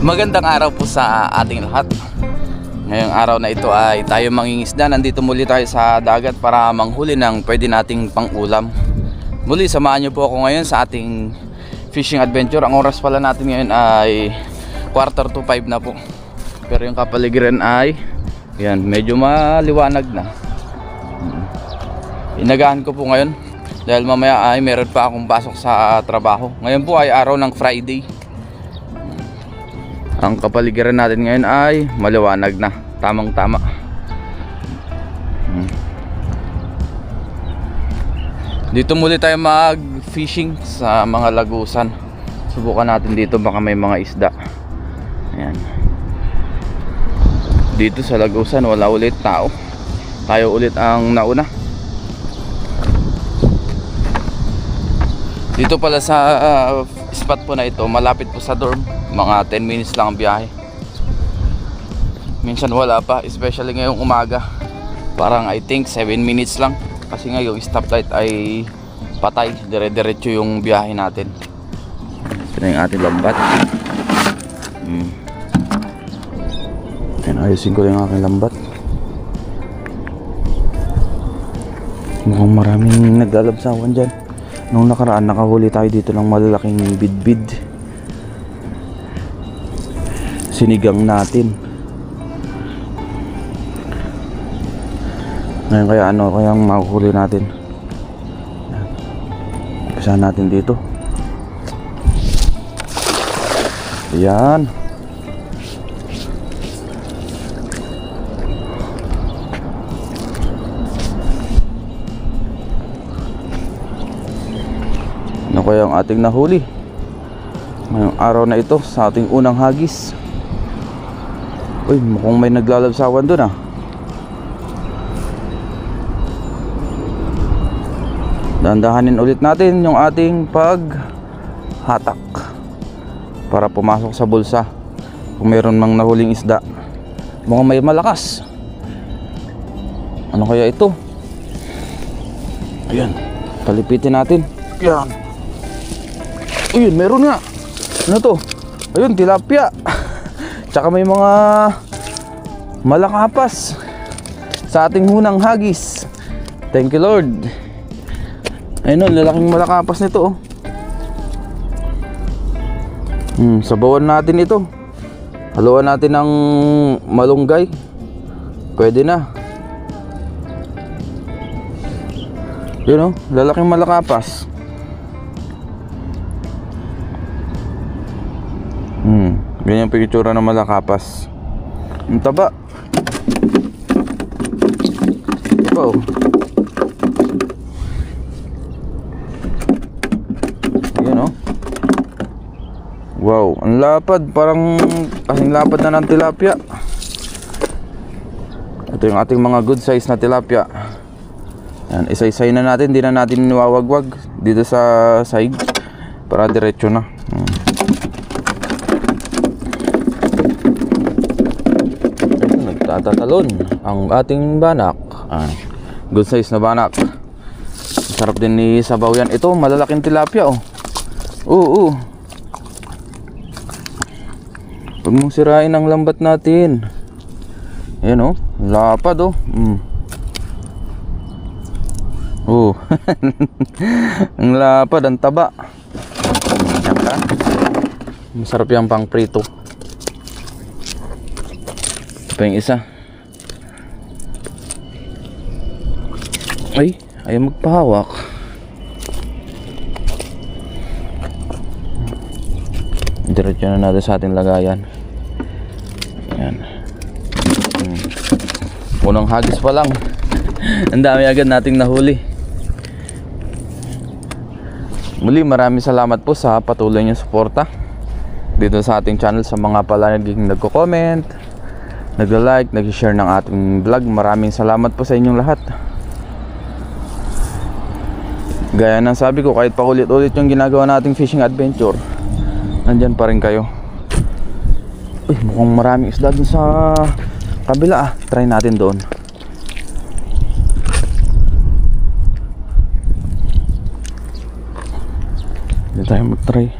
Magandang araw po sa ating lahat. Ngayong araw na ito ay tayo mangingisda. Nandito muli tayo sa dagat para manghuli ng pwede nating pang-ulam. Muli samahan niyo po ako ngayon sa ating fishing adventure. Ang oras pala natin ngayon ay 4:45 na po. Pero yung kapaligiran ay yan, medyo maliwanag na. Inagahan ko po ngayon dahil mamaya ay meron pa akong pasok sa trabaho. Ngayon po ay araw ng Friday. Ang kapaligiran natin ngayon ay maliwanag na, tamang tama. Dito muli tayo mag fishing sa mga lagusan. Subukan natin dito, baka may mga isda. Ayan. Dito sa lagusan wala ulit tao, tayo ulit ang nauna. Dito pala sa spot po na ito, malapit po sa dorm, mga 10 minutes lang ang biyahe. Minsan wala pa, especially ngayong umaga. Parang I think 7 minutes lang. Kasi nga yung stoplight ay patay, dire-diretso yung biyahe natin. Ito na yung ating lambat. Ayusin ko yung aking lambat. Mukhang maraming naglalabsawan dyan. Nung nakaraan nakahuli tayo dito ng malalaking bidbid. Sinigang natin. Ngayon kaya ang makuhuli natin. Pisahan natin dito. Ayan. Ano kaya ang ating nahuli ngayong araw na ito sa ating unang hagis? Uy, mukhang may naglalabsawan doon ah. Dahan-dahanin ulit natin yung ating paghatak para pumasok sa bulsa kung meron mang nahuling isda. Mukhang may malakas. Ano kaya ito? Ayan, palipitin natin. Ayan. Uyun, meron nga. Ano to? Ayun, tilapia. Tsaka may mga malakapas sa ating hunang hagis. Thank you Lord. Ayun o, lalaking malakapas nito oh. Sabawan natin ito. Haluan natin ng malunggay. Pwede na. Yun o, lalaking malakapas. Ganyan yung picture ng malakapas. Ang taba. Wow. Ayan o. Wow, ang lapad. Parang kasing lapad na ng tilapia. Ito yung ating mga good size na tilapia. Yan, isa-isay na natin. Hindi na natin niwawagwag dito sa side para diretso na. Tatalon ang ating banak. Good size na banak. Sarap din ni sabaw yan. Ito malalaking tilapia oh. Oo. Huwag mong sirain ang lambat natin. Ayan oh, lapad oh. Oh. Ang lapad, ang taba. Yan ka. Masarap yan pang prito. Pa yung isa. Ay, ayaw magpahawak. Diretso na natin sa ating lagayan. Ayan. Unang hagis pa lang. Ang dami agad nating nahuli. Muli maraming salamat po sa patuloy niyong suporta dito sa ating channel, sa mga palaging nagko-comment, nagla-like, nag-share ng ating vlog. Maraming salamat po sa inyong lahat. Gaya ng sabi ko, kahit paulit-ulit yung ginagawa nating fishing adventure, nandyan pa rin kayo. Uy, mukhang maraming isda dun sa kabila ah. Try natin doon. Hindi tayo mag-try.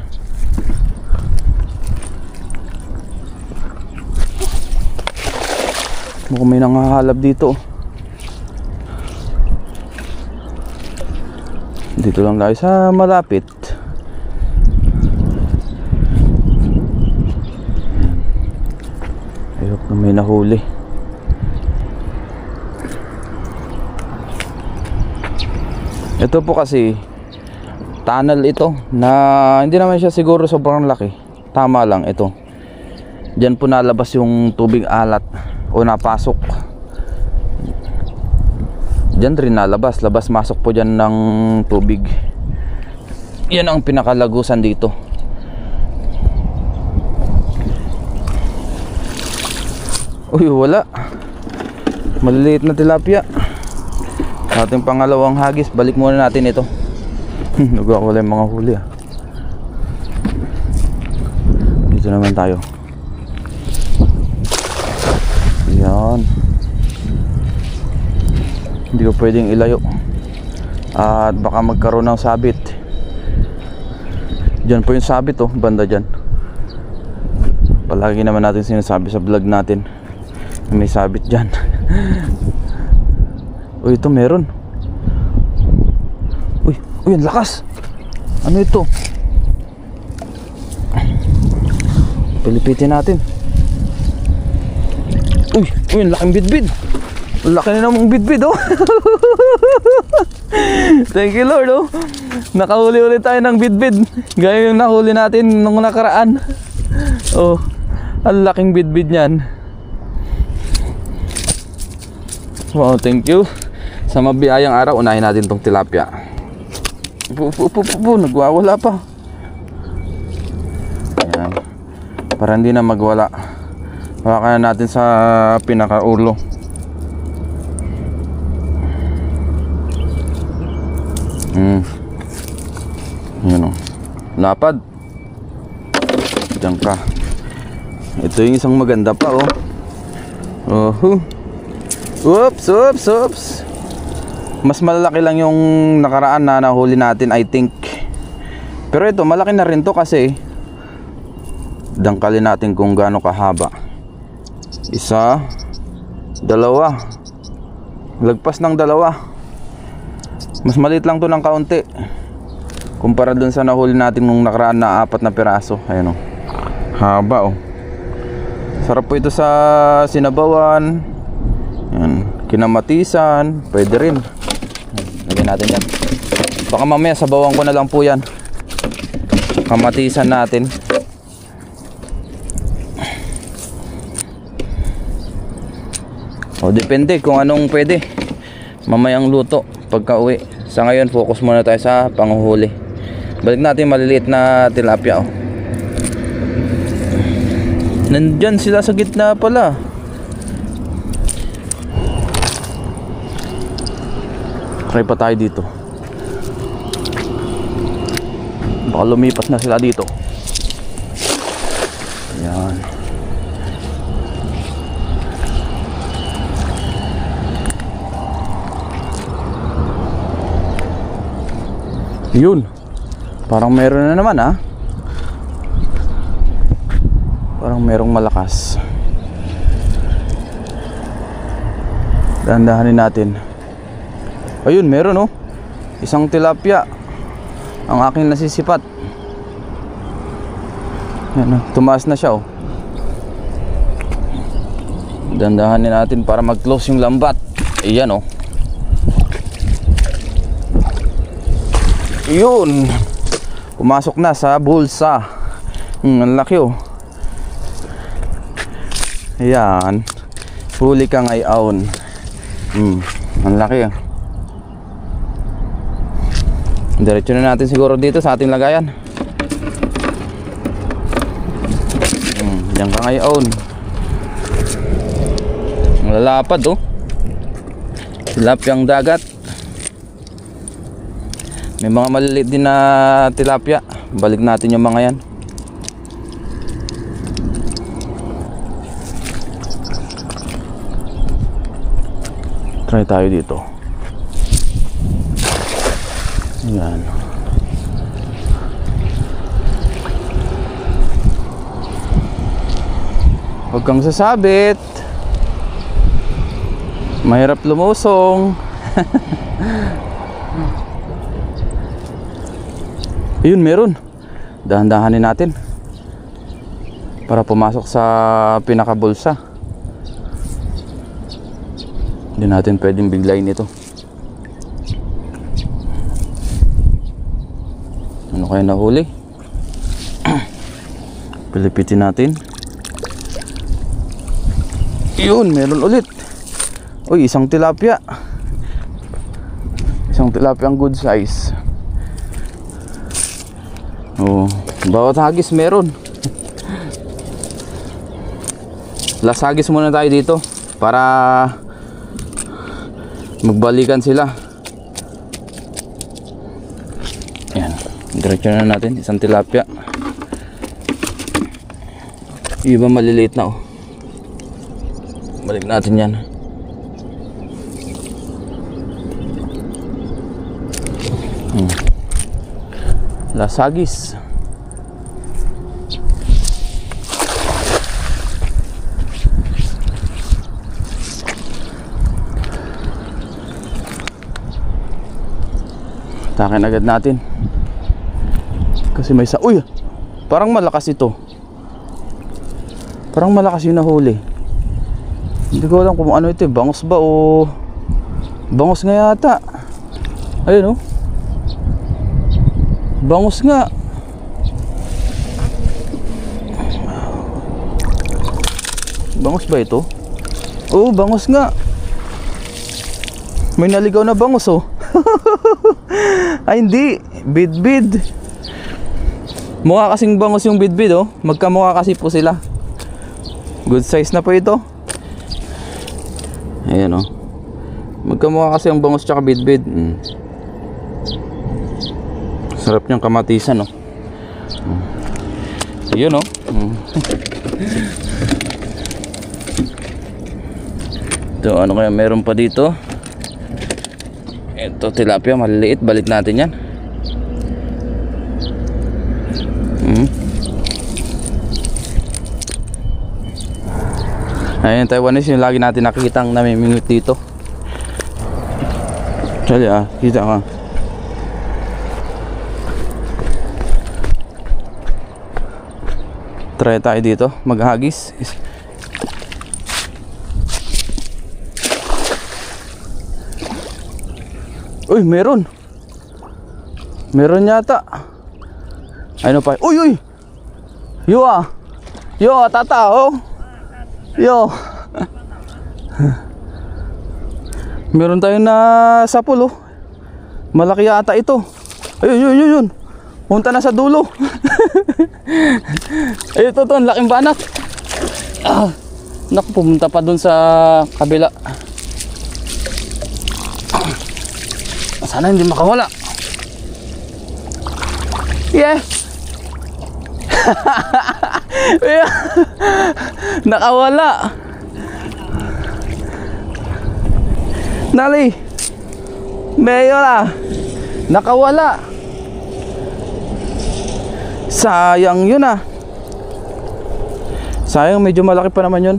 Mukhang may nangahalab dito. Dito lang tayo sa malapit. Ayok na may nahuli. Ito po kasi tunnel ito na hindi naman siya siguro sobrang laki. Tama lang ito. Diyan po nalabas yung tubig alat o napasok. Diyan rin nalabas, labas masok po diyan ng tubig. Yan ang pinakalagusan dito. Uy, wala. Maliliit na tilapia. Ating pangalawang hagis, balik muna natin ito. Nagwawala yung mga huli ah. Dito naman tayo. Yan. Hindi ko pwedeng ilayo. At baka magkaroon ng sabit. Diyan po yung sabit oh, banda dyan. Palagi naman natin sinasabi sa vlog natin. May sabit dyan. Uy, ito meron. Uy, uy, ang lakas. Ano ito? Pilipitin natin. Uy, uy, ang laking bidbid. Ang laki na namang bidbid oh. Thank you Lord oh. Nakahuli ulit tayo ng bidbid. Gaya yung nahuli natin nung nakaraan. Oh, ang laking bidbid niyan. Wow, thank you. Sa mabiyayang araw, unahin natin tong tilapia. Nagwawala pa. Ayan. Para hindi na magwala. Hawakan na natin sa pinakaulo. Ayan o. Lapad. Diyan ka. Ito yung isang maganda pa oh. Oops, oops, oops. Mas malalaki lang yung nakaraan na nahuli natin, I think. Pero ito, malaki na rin to kasi dangkalin natin kung gaano kahaba. Isa, dalawa. Lagpas ng dalawa. Mas maliit lang to ng kaunti kumpara dun sa nahuli natin nung nakaraan na 4 na piraso. Ayan o. Haba o. Sarap po ito sa sinabawan. Ayan. Kinamatisan. Pwede rin. Lagyan natin yan. Baka mamaya sabawan ko na lang po yan. Kamatisan natin. O depende kung anong pwede mamayang luto pagka uwi. Sa ngayon focus muna tayo sa panguhuli. Balik natin maliliit na tilapia oh. Nandyan sila sa gitna pala. Try pa tayo dito. Baka lumipas na sila dito. Ayan. Yun. Parang meron na naman ah. Parang merong malakas. Dahan-dahanin natin. Ayun, meron oh. Isang tilapia. Ang aking nasisipat. Yan oh, tumaas na siya oh. Dahan-dahanin natin para mag-close yung lambat. Ayan oh. Yun. Pumasok na sa bulsa. Ang laki oh. Ayan. Huli ka ngayon. Ang laki ah. Diretso na natin siguro dito sa ating lagayan. Diyan ka ngayon. Ang lalapad oh. Tilapyang dagat. May mga maliliit din na tilapia. Balik natin yung mga yan. Try tayo dito. Ayan. Huwag kang sasabit. Mahirap lumusong. Ayun, meron. Dahan-dahanin natin para pumasok sa pinakabulsa. Hindi natin pwedeng biglayin ito. Ano kaya nahuli? Pilipitin natin. Yun, meron ulit. Uy, isang tilapia. Isang tilapia ang good size. Oh, bawat hagis meron. Last hagis muna tayo dito para magbalikan sila. Yan, diretso na natin isang tilapia. Iba maliliit na oh. Balik natin yan. Lasagis. Takin agad natin. Kasi may uy! Parang malakas ito. Parang malakas yung nahuli. Hindi ko alam kung ano ito, bangus ba o bangus nga yata. Ayun oh. Bangus nga. Bangus ba ito? Oo, bangus nga. May naligaw na bangus oh. Ay hindi, bidbid. Mukha kasing bangus yung bidbid oh. Magkamukha kasi po sila. Good size na po ito. Ayan oh. Magkamukha kasi ang bangus tsaka bidbid. Sarap niyang kamatisan, no? Yun, no? Ito, ano kaya meron pa dito? Ito, tilapia, maliliit. Balik natin yan. Ayan, Taiwanese, yung lagi natin nakikitang namimingwit dito. Sali, kita ka. Try tayo dito, maghagis. Uy, meron. Meron yata. Ano pa? Uy, uy. Yo Yo, tata, oh. Yo. Meron tayo na sapul, oh. Malaki yata ito. Ayun. Punta na sa dulo. Ayun, ito, ang laking banak. Naku, pumunta pa dun sa kabila. Sana hindi makawala. Yeah. Nakawala. Nali. Mayo na. Nakawala. Sayang yun ah. Sayang, medyo malaki pa naman yun.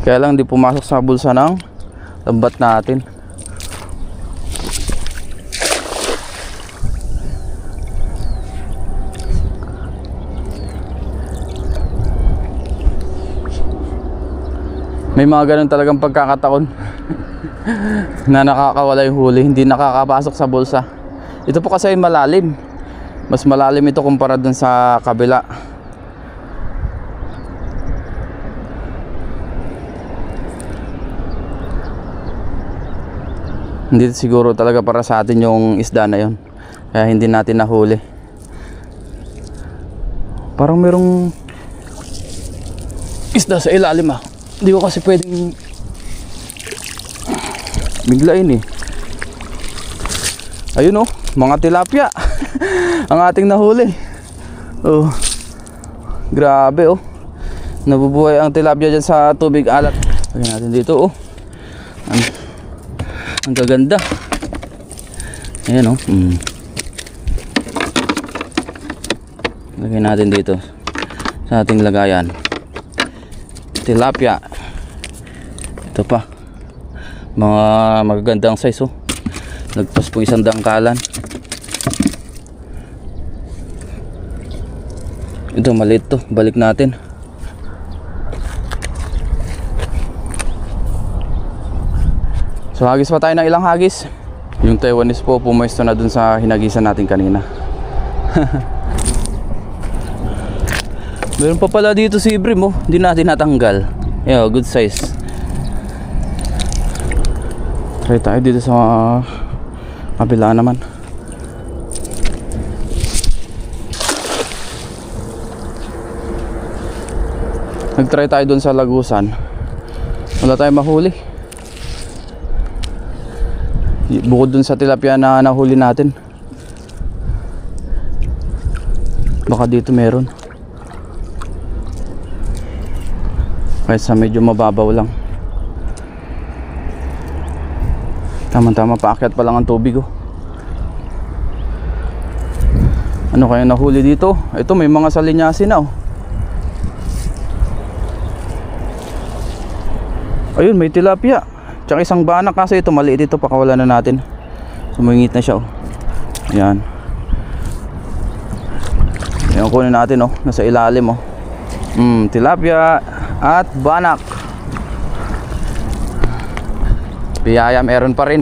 Kaya lang di pumasok sa bulsa ng lambat natin. May mga ganun talagang pagkakataon na nakakawala yung huli, hindi nakakapasok sa bulsa. Ito po kasi ay malalim. Mas malalim ito kumpara dun sa kabila. Hindi siguro talaga para sa atin yung isda na yon, kaya hindi natin nahuli. Parang merong isda sa ilalim ah. Hindi ko kasi pwedeng biglain eh. Ayun oh, mga tilapia. Ang ating nahuli. Oh, grabe oh. Nabubuhay ang tilapia dyan sa tubig alat. Lagyan natin dito oh. Ang gaganda. Ayan oh. Lagyan natin dito sa ating lagayan. Tilapia. Ito pa. Mga magagandang size oh. Nagpas po 1 dangkalan. Ito maliit to. Balik natin. So hagis pa tayo ng ilang hagis. Yung Taiwanese po pumesto na dun sa hinagisan natin kanina. Meron pa pala dito si Ibrim oh. Hindi natin natanggal. Yeah, good size. Try tayo dito sa kabila naman. Nag-try tayo dun sa lagusan. Wala tayong mahuli. Bukod dun sa tilapia na nahuli natin. Baka dito meron. Kahit sa medyo mababaw lang. Tama-tama, paakyat pa lang ang tubig oh. Ano kaya nahuli dito? Ito may mga salinyasin na oh. Ayun, may tilapia. Tsaka isang banak kasi ito maliit ito, pakawalan na natin. Sumingit na siya oh. Ayan. Ayan, kunin natin oh, nasa ilalim oh. Tilapia at banak. Biyaya meron pa rin.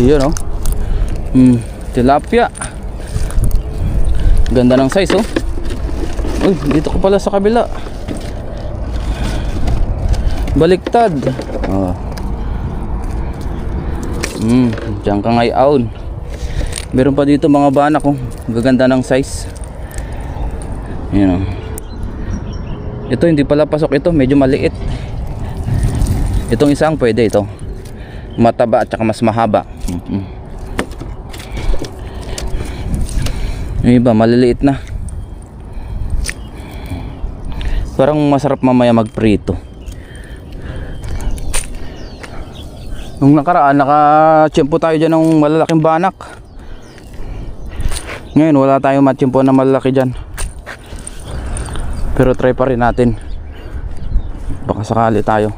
Iyon oh. Tilapia. Ganda ng size oh. Uy, dito ko pala sa kabila. Baliktad. Oh. Diyan ka ngayon. Meron pa dito mga banak oh. Gaganda ng size. Ayan oh. Ito hindi pala pasok ito, medyo maliit. Itong isang pwede ito. Mataba at saka mas mahaba. Yung iba maliliit na. Parang masarap mamaya magprito. Nung nakaraan nakachempo tayo dyan ng malalaking banak. Ngayon wala tayong matchempo na malalaki dyan. Pero try pa rin natin. Baka sakali tayo.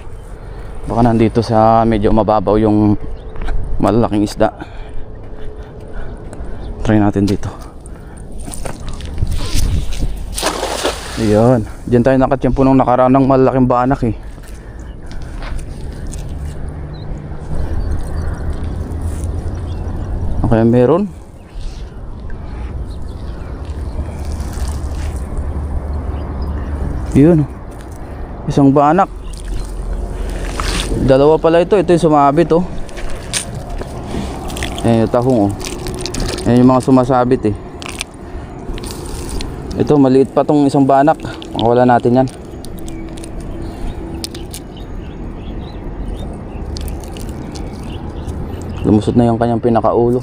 Baka nandito sa medyo mababaw yung malalaking isda. Try natin dito. Ayan. Diyan tayo nakatiyempo nung nakaraan ng malalaking banak eh. Okay, meron. Yun. Isang banak. Dalawa pala ito. Ito yung sumabit oh. Ayan yung tahong oh. Ayan yung mga sumasabit eh. Ito maliit pa tong isang banak. Makawala natin yan. Lumusot na yung kanyang pinakaulo.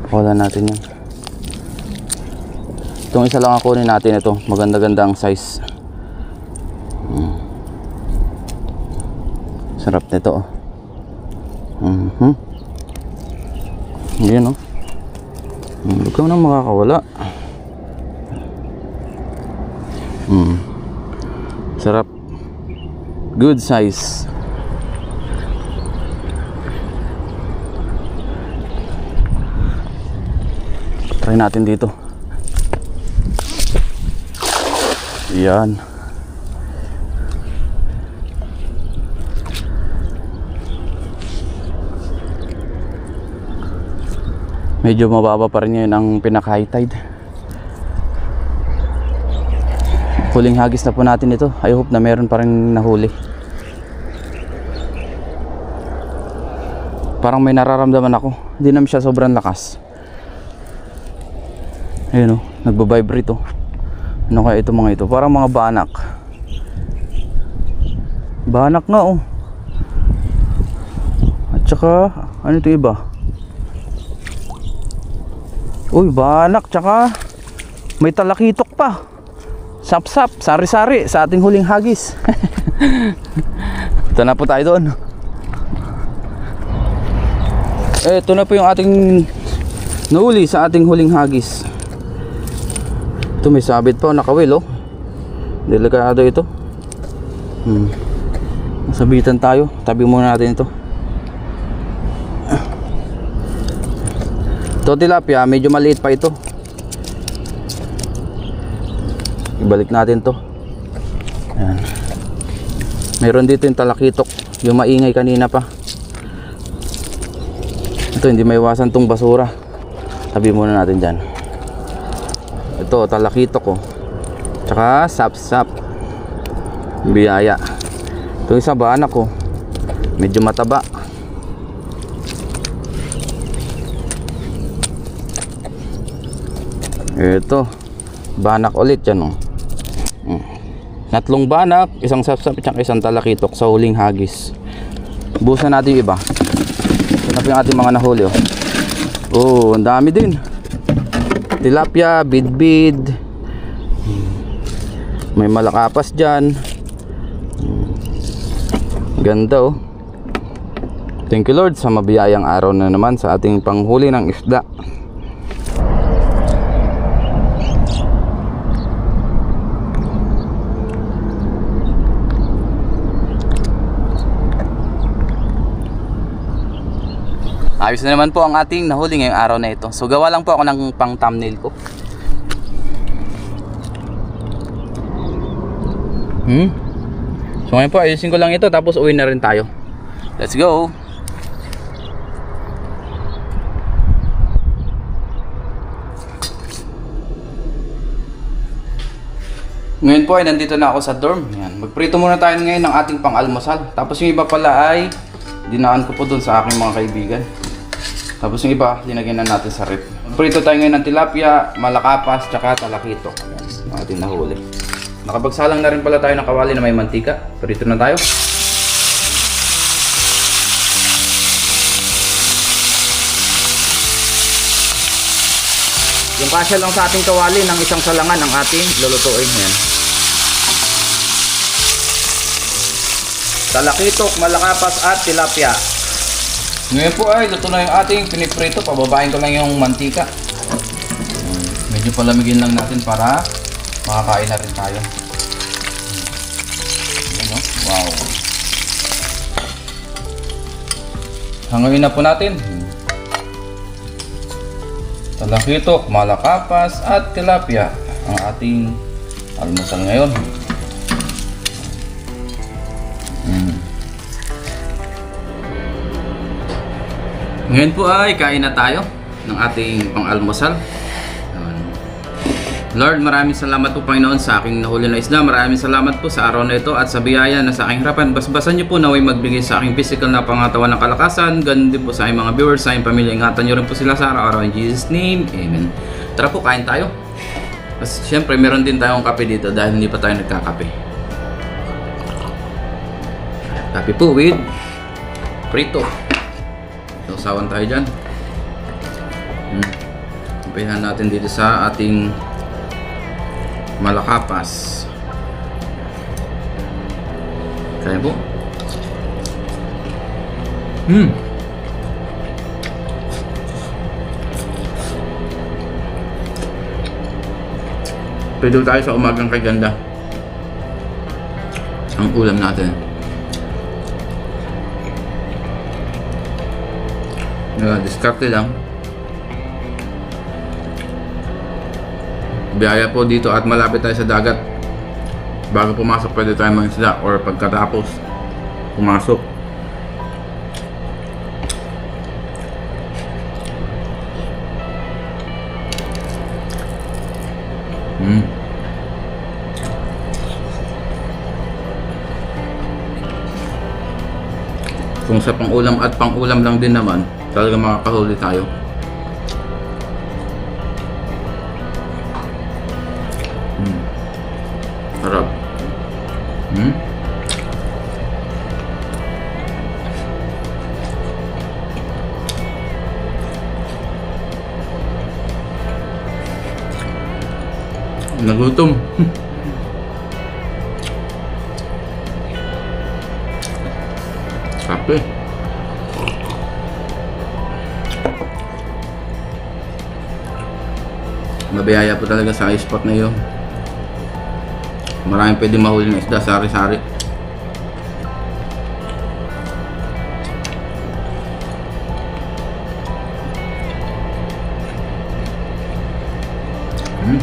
Makawala natin yan. Itong isa lang ang kunin natin ito. Maganda-ganda ang size. Sarap nito oh. Ayan oh. Huwag ka nang makakawala. Sarap. Good size. Try natin dito. Yan. Medyo mababa pa rin ngayon ang pinaka high tide. Huling hagis na po natin ito. I hope na meron pa rin nahuli. Parang may nararamdaman ako. Hindi naman siya sobrang lakas. Ayun o, nagbabibrate o. Ano kaya ito mga ito? Parang mga banak. Banak nga o. At saka, ano ito iba? Uy, banak. Tsaka, may talakitok pa. Sap-sap, sari-sari sa ating huling hagis. Ito na po tayo doon. Ito na po yung ating nahuli sa ating huling hagis. Ito may sabit pa, nakawil oh. Delikado ito. Sabitan tayo. Tabi muna natin ito. Ito tilapia, medyo maliit pa ito. Ibalik natin to. Ayan. Meron dito yung talakitok, yung maingay kanina pa. Ito hindi maiwasan tong basura. Tabi muna natin dyan. Ito talakitok oh. Tsaka sap-sap. Biyaya. Ito isa ba anak ko, medyo mataba. Ito banak ulit yan oh. Tatlong banak, isang sapsap at isang talakitok sa huling hagis. Busan natin yung iba. Ito yung ating mga nahuli oh. Oh, ang dami din. Tilapia, bidbid. May malakapas dyan. Ganda oh. Thank you Lord sa mabiyayang araw na naman sa ating panghuli ng isda. Ayos na naman po ang ating nahuli ngayong araw na ito. So gawa lang po ako ng pang thumbnail ko. So ngayon po ayusin ko lang ito tapos uwi na rin tayo. Let's go. Ngayon po ay nandito na ako sa dorm. Yan. Magprito muna tayo ngayon ng ating pang-almusal. Tapos yung iba pala ay dinaan ko po doon sa aking mga kaibigan. Tapos yung iba, linagyan na natin sa rep. Prito tayo ngayon ng tilapia, malakapas, tsaka talakitok. Yan, ating nahuli. Nakapagsalang na rin pala tayo ng kawali na may mantika. Prito na tayo. Yung kasya lang sa ating kawali ng isang salangan ang ating lulutuin. Yan. Talakitok, malakapas at tilapia. Ngayon po ay luto na yung ating piniprito. Pababain ko lang yung mantika. Medyo palamigin lang natin para makakain na rin tayo. Ayan, oh. Wow. Hanguin na po natin. Talakitok, malakapas at tilapia ang ating almusal ngayon. Ngayon po ay kain na tayo ng ating pang-almusal. Lord, maraming salamat po Panginoon sa aking nahuli na isda. Maraming salamat po sa araw na ito at sa biyaya na sa aking harapan. Basbasan niyo po naway magbigay sa aking physical na pangatawan ng kalakasan. Ganun din po sa aking mga viewers, sa aking pamilya. Ingatan niyo rin po sila sa araw-araw. In Jesus' name, Amen. Tara po, kain tayo. Kasi syempre meron din tayong kape dito dahil hindi pa tayo nagkakape. Kape po with prito. Sausawan tayo dyan. Umpihan natin dito sa ating malakapas. Kaya po. Pwede tayo sa umagang kaganda. Ang ulam natin. Diskarte lang. Biyaya po dito at malapit tayo sa dagat. Bago pumasok pwede tayo mangisda or pagkatapos pumasok. Kung sa pang-ulam at pang-ulam lang din naman, talaga makakahuli tayo. Sarap. Nagutom. Kape. Mabiyaya po talaga sa spot na yun. Maraming pwede mahuli ng isda, sari-sari.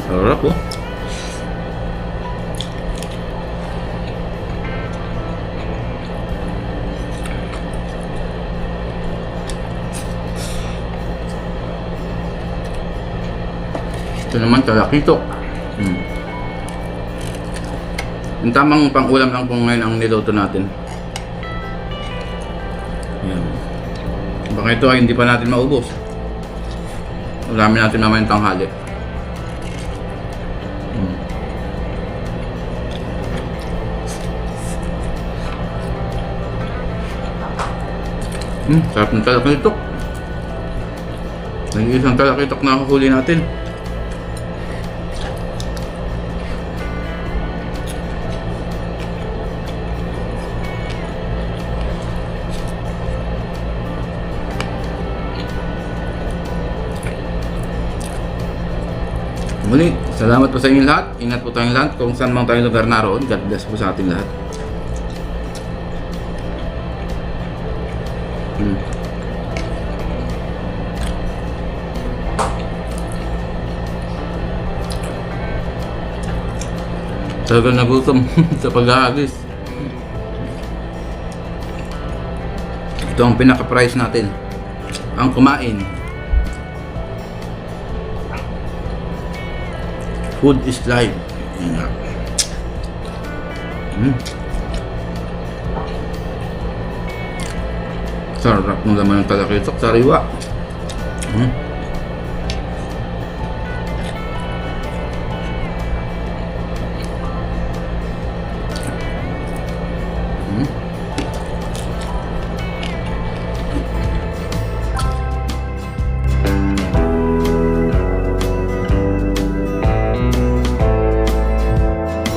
Sarap po. Ito naman talakitok. Yung tamang pang-ulam lang po ngayon ang niluto natin. Ayan. Baka ito ay hindi pa natin maubos. Ulamin natin naman yung tanghali. Sarap ng talakitok. Nag-iisang talakitok na huli natin. Muli, salamat po sa inyong lahat. Ingat po tayong lahat kung saan mang tayong lugar naroon. God bless po sa ating lahat. Talagang nagutom sa pag-aagis. Ito ang pinaka-price natin. Ang kumain. Food is life. Sarap ng laman ng talakitok, sariwa.